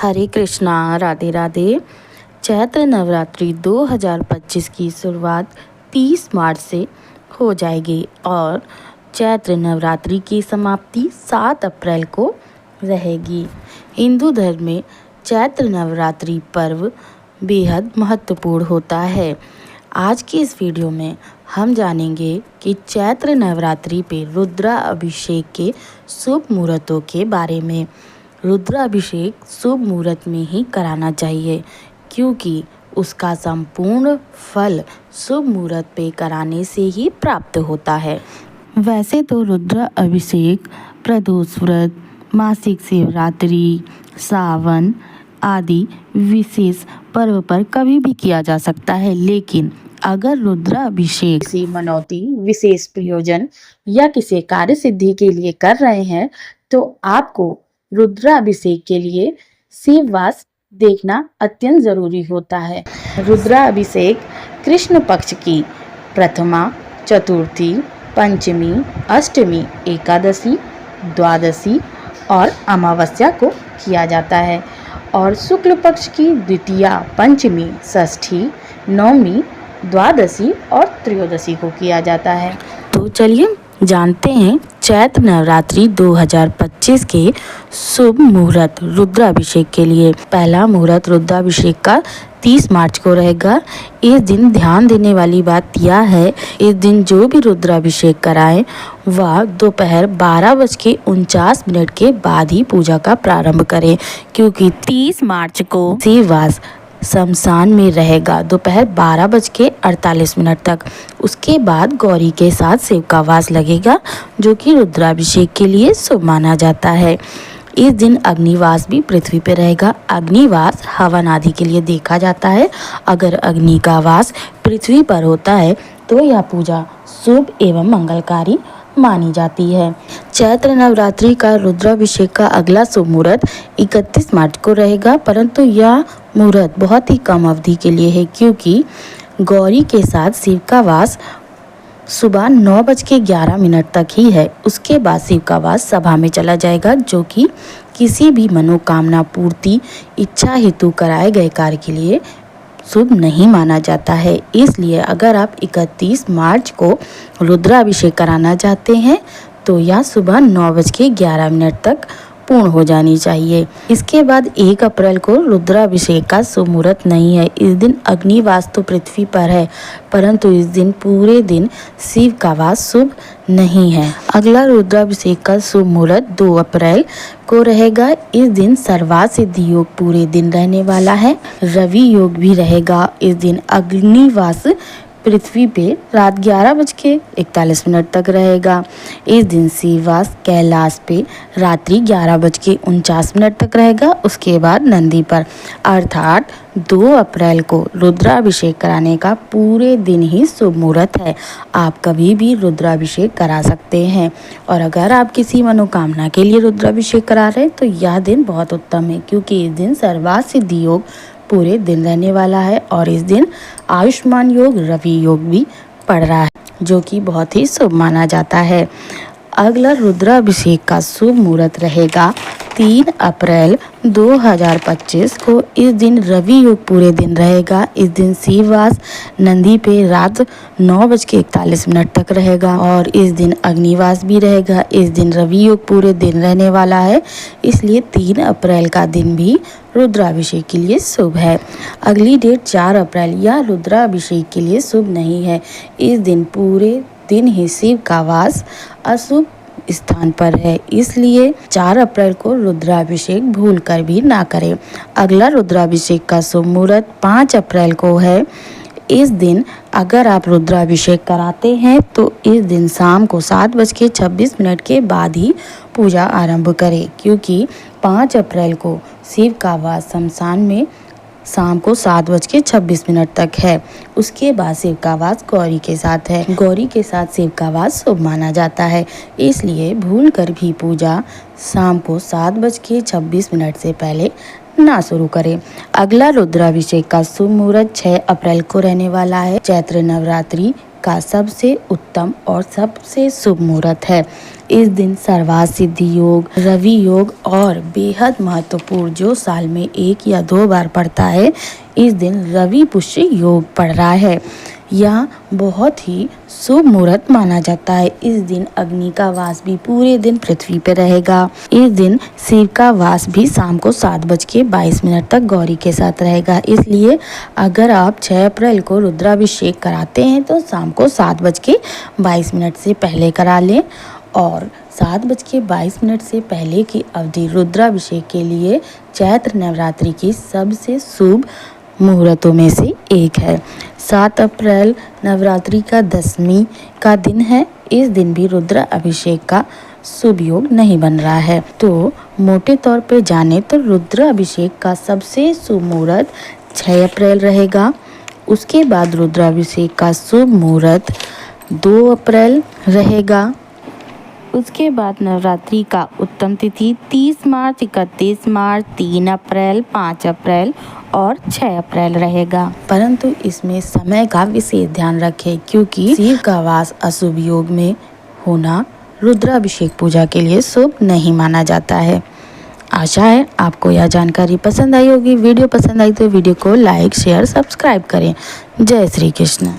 हरे कृष्णा, राधे राधे। चैत्र नवरात्रि 2025 की शुरुआत 30 मार्च से हो जाएगी और चैत्र नवरात्रि की समाप्ति 7 अप्रैल को रहेगी। हिंदू धर्म में चैत्र नवरात्रि पर्व बेहद महत्वपूर्ण होता है। आज की इस वीडियो में हम जानेंगे कि चैत्र नवरात्रि पे रुद्राभिषेक के शुभ मुहूर्तों के बारे में। रुद्राभिषेक शुभ मुहूर्त में ही कराना चाहिए क्योंकि उसका संपूर्ण फल शुभ मुहूर्त पे कराने से ही प्राप्त होता है। वैसे तो रुद्राभिषेक प्रदोष व्रत, मासिक शिवरात्रि, सावन आदि विशेष पर्व पर कभी भी किया जा सकता है, लेकिन अगर रुद्राभिषेक किसी मनौती, विशेष प्रयोजन या किसी कार्य सिद्धि के लिए कर रहे हैं तो आपको रुद्राभिषेक के लिए शिववास देखना अत्यंत जरूरी होता है। रुद्राभिषेक कृष्ण पक्ष की प्रथमा, चतुर्थी, पंचमी, अष्टमी, एकादशी, द्वादशी और अमावस्या को किया जाता है और शुक्ल पक्ष की द्वितीया, पंचमी, षष्ठी, नवमी, द्वादशी और त्रयोदशी को किया जाता है। तो चलिए जानते हैं चैत्र नवरात्रि 2025 के शुभ मुहूर्त रुद्राभिषेक के लिए। पहला मुहूर्त रुद्राभिषेक का 30 मार्च को रहेगा। इस दिन ध्यान देने वाली बात यह है, इस दिन जो भी रुद्राभिषेक कराएं वह दोपहर 12:49 के बाद ही पूजा का प्रारंभ करें क्योंकि 30 मार्च को शिववास शमशान में रहेगा दोपहर 12:48 तक। उसके बाद गौरी के साथ शिव का वास लगेगा जो कि रुद्राभिषेक के लिए शुभ माना जाता है। इस दिन अग्निवास भी पृथ्वी पर रहेगा। अग्निवास हवन आदि के लिए देखा जाता है। अगर अग्नि का वास पृथ्वी पर होता है तो यह पूजा शुभ एवं मंगलकारी मानी जाती है। चैत्र नवरात्रि का रुद्राभिषेक का अगला शुभ मुहूर्त 31 मार्च को रहेगा, परंतु यह मुहूर्त बहुत ही कम अवधि के लिए है क्योंकि गौरी के साथ शिव का वास सुबह 9:11 तक ही है। उसके बाद शिव का वास सभा में चला जाएगा जो कि किसी भी मनोकामना पूर्ति इच्छा हेतु कराए गए कार्य के लिए शुभ नहीं माना जाता है। इसलिए अगर आप 31 मार्च को रुद्राभिषेक कराना चाहते हैं तो यह सुबह 9:11 तक पूर्ण हो जानी चाहिए। इसके बाद 1 अप्रैल को रुद्राभिषेक का शुभ मुहूर्त नहीं है। इस दिन अग्निवास तो पृथ्वी पर है, परंतु इस दिन पूरे दिन शिव का वास शुभ नहीं है। अगला रुद्राभिषेक का शुभ मुहूर्त 2 अप्रैल को रहेगा। इस दिन सर्वार्थ सिद्धि योग पूरे दिन रहने वाला है। रवि योग भी रहेगा। इस दिन अग्निवास पृथ्वी पे रात 11:41 तक रहेगा। इस दिन शिववास कैलाश पे रात्रि 11:49 तक रहेगा। उसके बाद नंदी पर अर्थात 2 अप्रैल को रुद्राभिषेक कराने का पूरे दिन ही शुभ मुहूर्त है। आप कभी भी रुद्राभिषेक करा सकते हैं और अगर आप किसी मनोकामना के लिए रुद्राभिषेक करा रहे हैं तो यह दिन बहुत उत्तम है क्योंकि इस दिन सर्वार्थ सिद्धि योग पूरे दिन रहने वाला है और इस दिन आयुष्मान योग, रवि योग भी पड़ रहा है जो कि बहुत ही शुभ माना जाता है। अगला रुद्राभिषेक का शुभ मुहूर्त रहेगा 3 अप्रैल 2025 को। इस दिन रवि योग पूरे दिन रहेगा। इस दिन शिववास नंदी पे रात 9:41 तक रहेगा और इस दिन अग्निवास भी रहेगा। इस दिन रवि योग पूरे दिन रहने वाला है, इसलिए 3 अप्रैल का दिन भी रुद्राभिषेक के लिए शुभ है। अगली डेट 4 अप्रैल यह रुद्राभिषेक के लिए शुभ नहीं है। इस दिन पूरे दिन ही शिव का वास अशुभ स्थान पर है, इसलिए 4 अप्रैल को रुद्राभिषेक भूल कर भी ना करें। अगला रुद्राभिषेक का शुभ मुहूर्त 5 अप्रैल को है। इस दिन अगर आप रुद्राभिषेक कराते हैं तो इस दिन शाम को 7:26 के बाद ही पूजा आरंभ करें क्योंकि 5 अप्रैल को शिव का वास शमशान में शाम को 7:26 तक है। उसके बाद शिव का वास गौरी के साथ है। गौरी के साथ शिव का वास शुभ माना जाता है, इसलिए भूल कर भी पूजा शाम को 7:26 से पहले ना शुरू करें। अगला रुद्राभिषेक का शुभ मुहूर्त 6 अप्रैल को रहने वाला है। चैत्र नवरात्रि का सबसे उत्तम और सबसे शुभ मुहूर्त है। इस दिन सर्वार्थ सिद्धि योग, रवि योग और बेहद महत्वपूर्ण जो साल में 1 या 2 बार पड़ता है, इस दिन रवि पुष्य योग पड़ रहा है। यह बहुत ही शुभ मुहूर्त माना जाता है। इस दिन अग्नि का वास भी पूरे दिन पृथ्वी पर रहेगा। इस दिन शिव का वास भी शाम को 7:22 तक गौरी के साथ रहेगा। इसलिए अगर आप 6 अप्रैल को रुद्राभिषेक कराते हैं तो शाम को 7:22 से पहले करा लें और 7:22 से पहले की अवधि रुद्राभिषेक के लिए चैत्र नवरात्रि की सबसे शुभ मुहूर्तों में से एक है। 7 अप्रैल नवरात्रि का 10वीं का दिन है। इस दिन भी रुद्र अभिषेक का शुभ योग नहीं बन रहा है। तो मोटे तौर पे जाने तो रुद्र अभिषेक का सबसे शुभ मुहूर्त 6 अप्रैल रहेगा। उसके बाद रुद्राभिषेक का शुभ मुहूर्त 2 अप्रैल रहेगा। उसके बाद नवरात्रि का उत्तम तिथि 30 मार्च, 31 मार्च, 3 अप्रैल, 5 अप्रैल और 6 अप्रैल रहेगा। परंतु इसमें समय का विशेष ध्यान रखें क्योंकि शिव का वास अशुभ योग में होना रुद्राभिषेक पूजा के लिए शुभ नहीं माना जाता है। आशा है आपको यह जानकारी पसंद आई होगी। वीडियो पसंद आई तो वीडियो को लाइक, शेयर, सब्सक्राइब करें। जय श्री कृष्ण।